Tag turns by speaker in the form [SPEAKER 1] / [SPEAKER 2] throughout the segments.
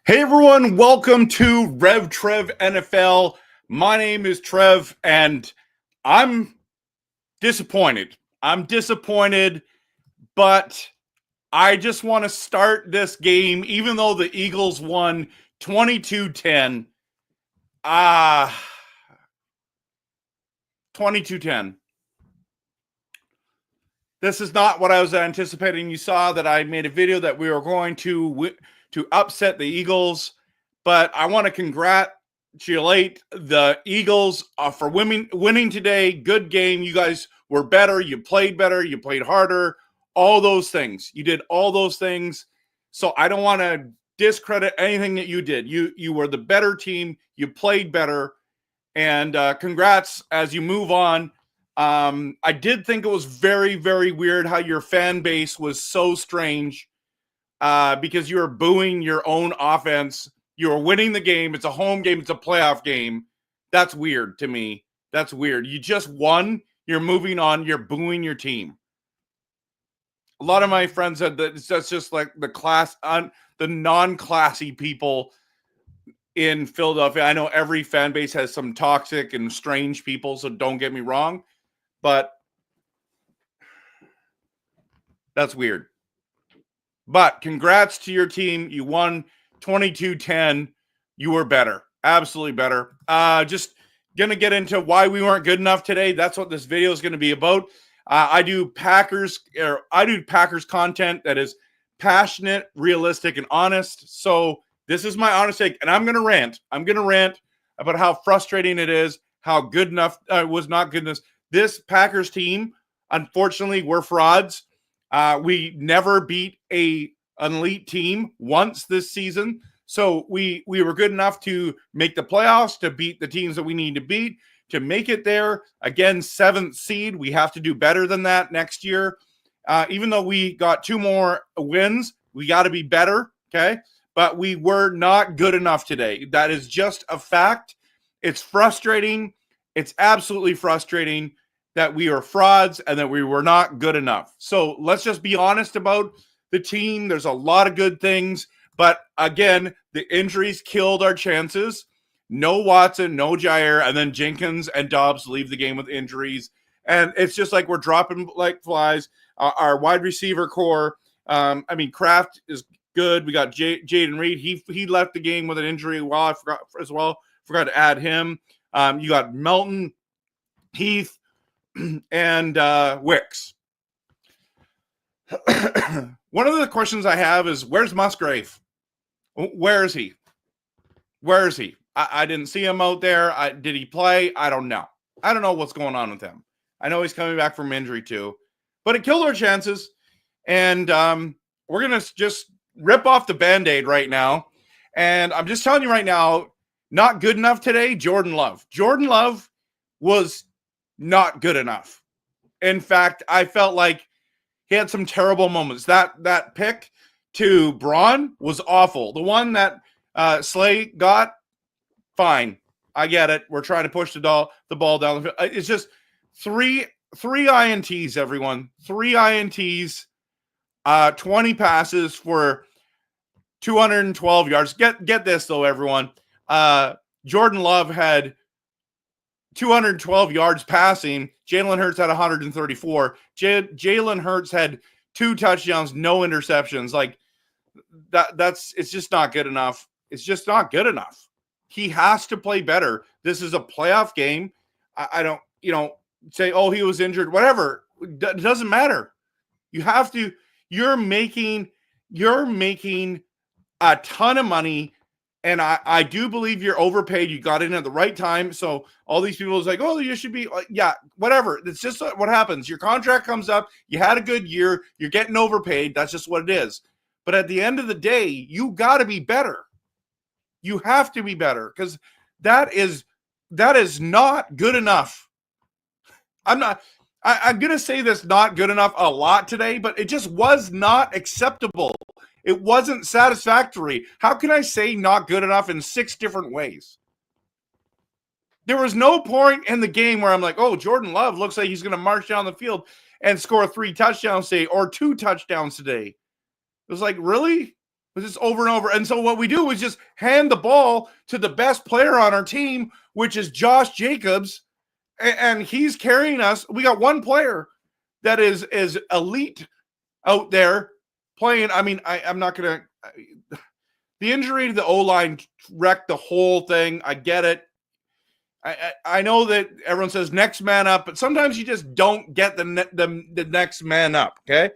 [SPEAKER 1] Hey everyone, welcome to Rev Trev NFL. My name is Trev and I'm disappointed. But I just want to start this game, even though the Eagles won 22-10. 22-10. This is not what I was anticipating. You saw that I made a video that we were going to upset the Eagles, but I want to congratulate the Eagles for winning today. Good game. You guys were better. You played better. You played harder. All those things. You did all those things. So I don't want to discredit anything that you did. You were the better team. You played better. And congrats as you move on. I did think it was very, very weird how your fan base was so strange. Because you were booing your own offense. You were winning the game. It's a home game. It's a playoff game. That's weird to me. That's weird. You just won. You're moving on. You're booing your team. A lot of my friends said that that's just like the non-classy people in Philadelphia. I know every fan base has some toxic and strange people, so don't get me wrong. But that's weird. But congrats to your team. You won 22-10. You were better. Absolutely better. Just going to get into why we weren't good enough today. That's what this video is going to be about. I do Packers content that is passionate, realistic, and honest. So this is my honest take, and I'm going to rant. I'm going to rant about how frustrating it is, how good enough was not goodness. This Packers team, unfortunately, we're frauds. We never beat an elite team once this season. So we were good enough to make the playoffs, to beat the teams that we need to beat, to make it there. Again, 7th seed. We have to do better than that next year. Even though we got 2 more wins, we got to be better, okay? But we were not good enough today. That is just a fact. It's frustrating. It's absolutely frustrating that we are frauds and that we were not good enough. So let's just be honest about the team. There's a lot of good things. But again, the injuries killed our chances. No Watson, no Jair, and then Jenkins and Dobbs leave the game with injuries. And it's just like we're dropping like flies. Our wide receiver core, Kraft is good. We got Jaden Reed. He left the game with an injury. I forgot to add him. You got Melton, Heath, and Wicks. One of the questions I have is, where's Musgrave? Where is he? I didn't see him out there. Did he play? I don't know. I don't know what's going on with him. I know he's coming back from injury too. But it killed our chances. And we're going to just rip off the Band-Aid right now. And I'm just telling you right now, not good enough today, Jordan Love. Jordan Love was not good enough. In fact, I felt like he had some terrible moments. That pick to Braun was awful. The one that Slay got, fine. I get it. We're trying to push the ball down the field. It's just three INTs, everyone. 3 INTs, 20 passes for 212 yards. Get this, though, everyone. Jordan Love had 212 yards passing. Jalen Hurts had 134. Jalen Hurts had 2 touchdowns, no interceptions. Like it's just not good enough. It's just not good enough. He has to play better. This is a playoff game. I don't, say, oh, he was injured, whatever. It doesn't matter. You have to. You're making a ton of money. And I do believe you're overpaid. You got in at the right time. So all these people is like, oh, you should be, yeah, whatever. It's just what happens. Your contract comes up. You had a good year. You're getting overpaid. That's just what it is. But at the end of the day, you got to be better. You have to be better because that is not good enough. I'm going to say this not good enough a lot today, but it just was not acceptable. It wasn't satisfactory. How can I say not good enough in 6 different ways? There was no point in the game where I'm like, oh, Jordan Love looks like he's going to march down the field and score 3 touchdowns today or 2 touchdowns today. It was like, really? It was just over and over. And so what we do is just hand the ball to the best player on our team, which is Josh Jacobs, and he's carrying us. We got one player that is elite out there playing. I mean, I'm not going to – the injury to the O-line wrecked the whole thing. I get it. I know that everyone says next man up, but sometimes you just don't get the next man up, okay?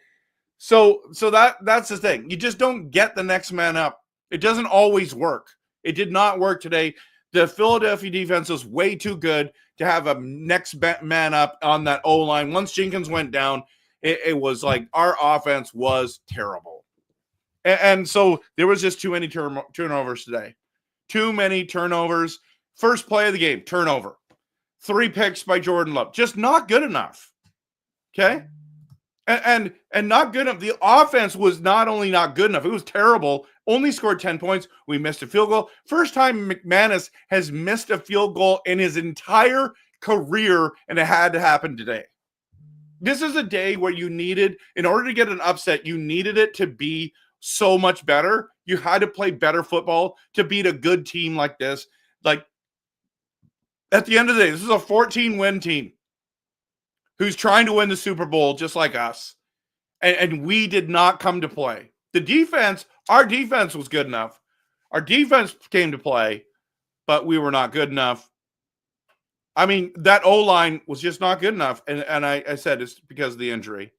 [SPEAKER 1] So that's the thing. You just don't get the next man up. It doesn't always work. It did not work today. The Philadelphia defense was way too good to have a next man up on that O-line. Once Jenkins went down, it was like our offense was terrible. And so there was just too many turnovers today. Too many turnovers. First play of the game, turnover. 3 picks by Jordan Love. Just not good enough. Okay? And not good enough. The offense was not only not good enough, it was terrible. Only scored 10 points. We missed a field goal. First time McManus has missed a field goal in his entire career, and it had to happen today. This is a day where you needed, in order to get an upset, you needed it to be so much better. You had to play better football to beat a good team like this. Like, at the end of the day, this is a 14-win team who's trying to win the Super Bowl just like us. And we did not come to play. The defense, our defense was good enough. Our defense came to play, but we were not good enough. I mean, that O-line was just not good enough. And I said it's because of the injury.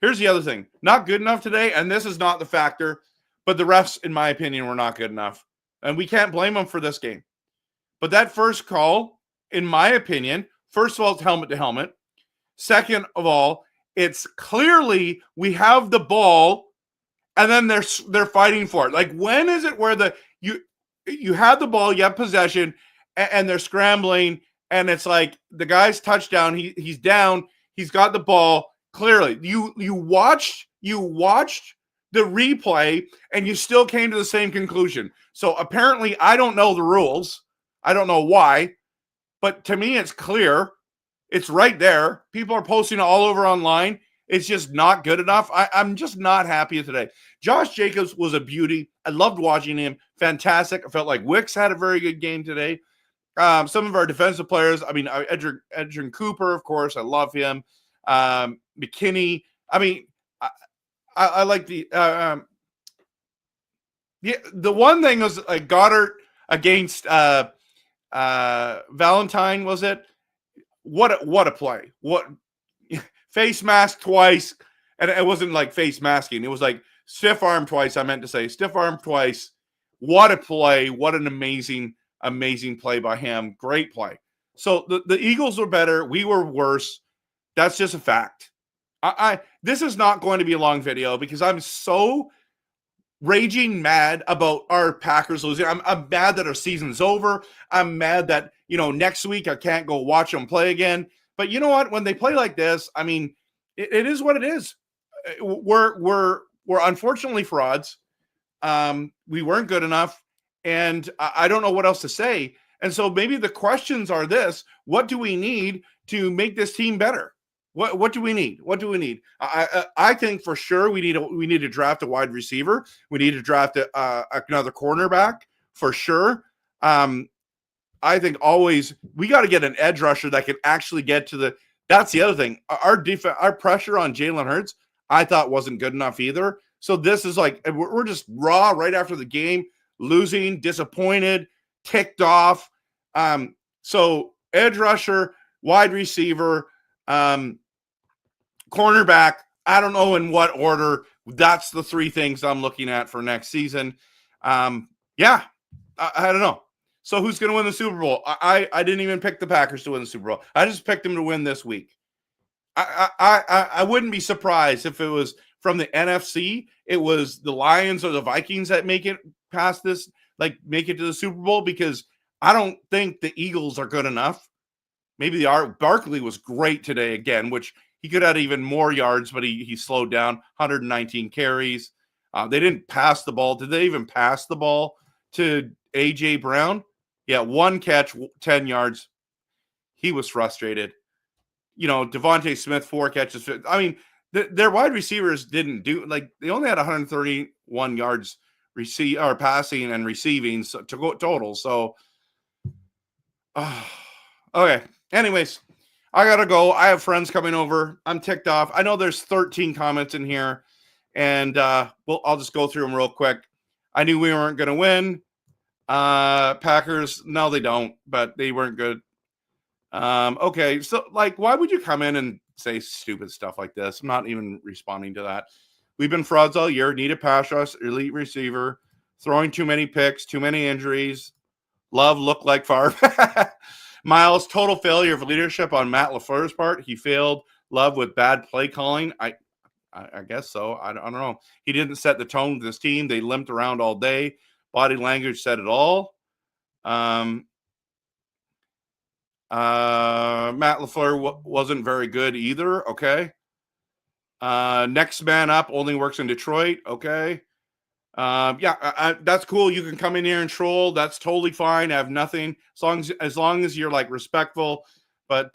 [SPEAKER 1] Here's the other thing. Not good enough today, and this is not the factor, but the refs, in my opinion, were not good enough. And we can't blame them for this game. But that first call, in my opinion, first of all, it's helmet to helmet. Second of all, it's clearly we have the ball, and then they're fighting for it. Like, when is it where you have the ball, you have possession, and they're scrambling, and it's like the guy's touchdown, he's down, he's got the ball. Clearly, you watched the replay, and you still came to the same conclusion. So apparently, I don't know the rules. I don't know why, but to me, it's clear. It's right there. People are posting it all over online. It's just not good enough. I'm just not happy today. Josh Jacobs was a beauty. I loved watching him. Fantastic. I felt like Wicks had a very good game today. Some of our defensive players, I mean, Edgerrin Cooper, of course, I love him. McKinney. I mean, I like the one thing was like Goddard against Valentine, was it? What a play. What face mask twice. And it wasn't like face masking. It was like stiff arm twice. I meant to say stiff arm twice. What a play. What an amazing play by him. Great play. So the Eagles were better. We were worse. That's just a fact. This is not going to be a long video because I'm so raging mad about our Packers losing. I'm mad that our season's over. I'm mad that, next week I can't go watch them play again. But you know what? When they play like this, I mean, it is what it is. We're unfortunately frauds. We weren't good enough, and I don't know what else to say. And so maybe the questions are this: what do we need to make this team better? What do we need? What do we need? I think for sure we need to draft a wide receiver. We need to draft another cornerback for sure. I think always we got to get an edge rusher that can actually get to the. That's the other thing. Our pressure on Jalen Hurts, I thought wasn't good enough either. So this is like we're just raw right after the game, losing, disappointed, ticked off. So edge rusher, wide receiver, cornerback I don't know in what order. That's the three things I'm looking at for next season. Yeah, I don't know. So who's going to win the Super Bowl? I didn't even pick the Packers to win the Super Bowl. I just picked them to win this week. I wouldn't be surprised if it was from the NFC. It was the Lions or the Vikings that make it past this, like make it to the Super Bowl, because I don't think the Eagles are good enough. Maybe the Art Barkley was great today again, which he could have even more yards, but he slowed down. 119 carries. They didn't pass the ball. Did they even pass the ball to A.J. Brown? Yeah, one catch, 10 yards. He was frustrated. You know, Devontae Smith, 4 catches. I mean, their wide receivers didn't do, like, they only had 131 yards passing and receiving to go total. So, okay. Anyways, I got to go. I have friends coming over. I'm ticked off. I know there's 13 comments in here, and I'll just go through them real quick. I knew we weren't going to win. Packers, no, they don't, but they weren't good. Okay, so, like, why would you come in and say stupid stuff like this? I'm not even responding to that. We've been frauds all year. Need a pass rush, elite receiver, throwing too many picks, too many injuries. Love looked like Favre. Miles, total failure of leadership on Matt LaFleur's part. He failed Love with bad play calling. I guess so. I don't know. He didn't set the tone with this team. They limped around all day. Body language said it all. Matt LaFleur wasn't very good either. Okay. Next man up only works in Detroit. Okay. That's cool. You can come in here and troll. That's totally fine. I have nothing as long as you're like respectful. But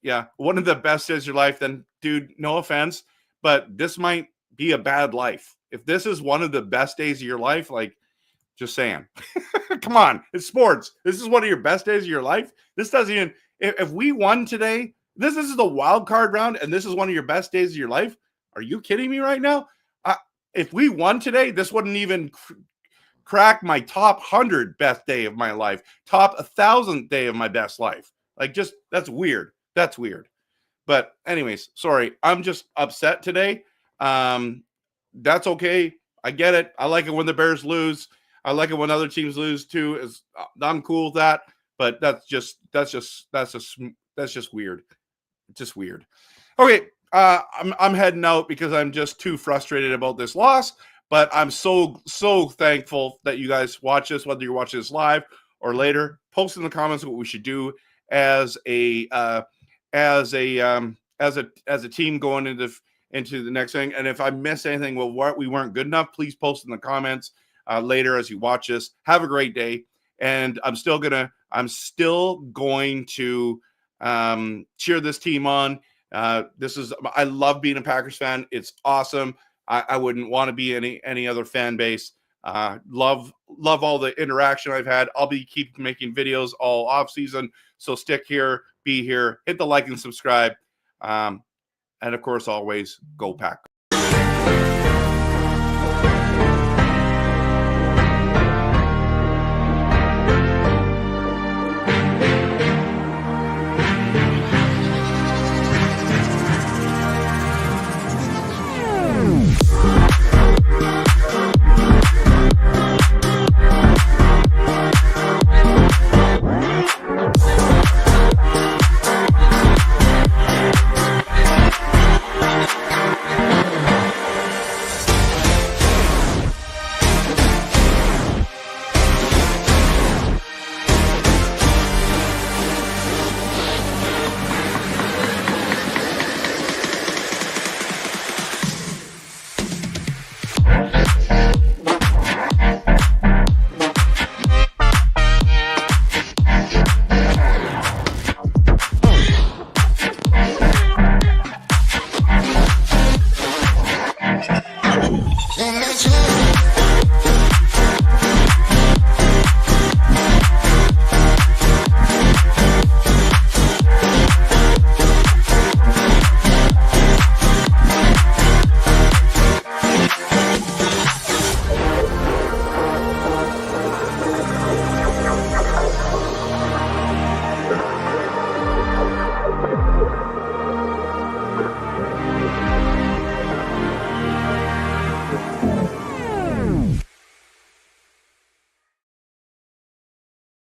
[SPEAKER 1] yeah, one of the best days of your life. Then, dude, no offense, but this might be a bad life. If this is one of the best days of your life, like, just saying, come on, it's sports. This is one of your best days of your life. This doesn't even. If we won today, this is the wild card round, and this is one of your best days of your life. Are you kidding me right now? If we won today, this wouldn't even crack my top 100 best day of my life, top 1,000th day of my best life. Like, just, that's weird. That's weird. But anyways, sorry. I'm just upset today. That's okay. I get it. I like it when the Bears lose. I like it when other teams lose too. I'm cool with that. But that's just weird. It's just weird. Okay. I'm heading out because I'm just too frustrated about this loss, but I'm so thankful that you guys watch this, whether you're watching this live or later. Post in the comments what we should do as a team going into the next thing. And if I miss anything, well, we weren't good enough, please post in the comments later as you watch this. Have a great day, and I'm still going to cheer this team on. I love being a Packers fan. It's awesome. I wouldn't want to be any other fan base. Love all the interaction I've had. I'll keep making videos all off season. So stick here, be here, hit the like and subscribe. And of course, always go Pack.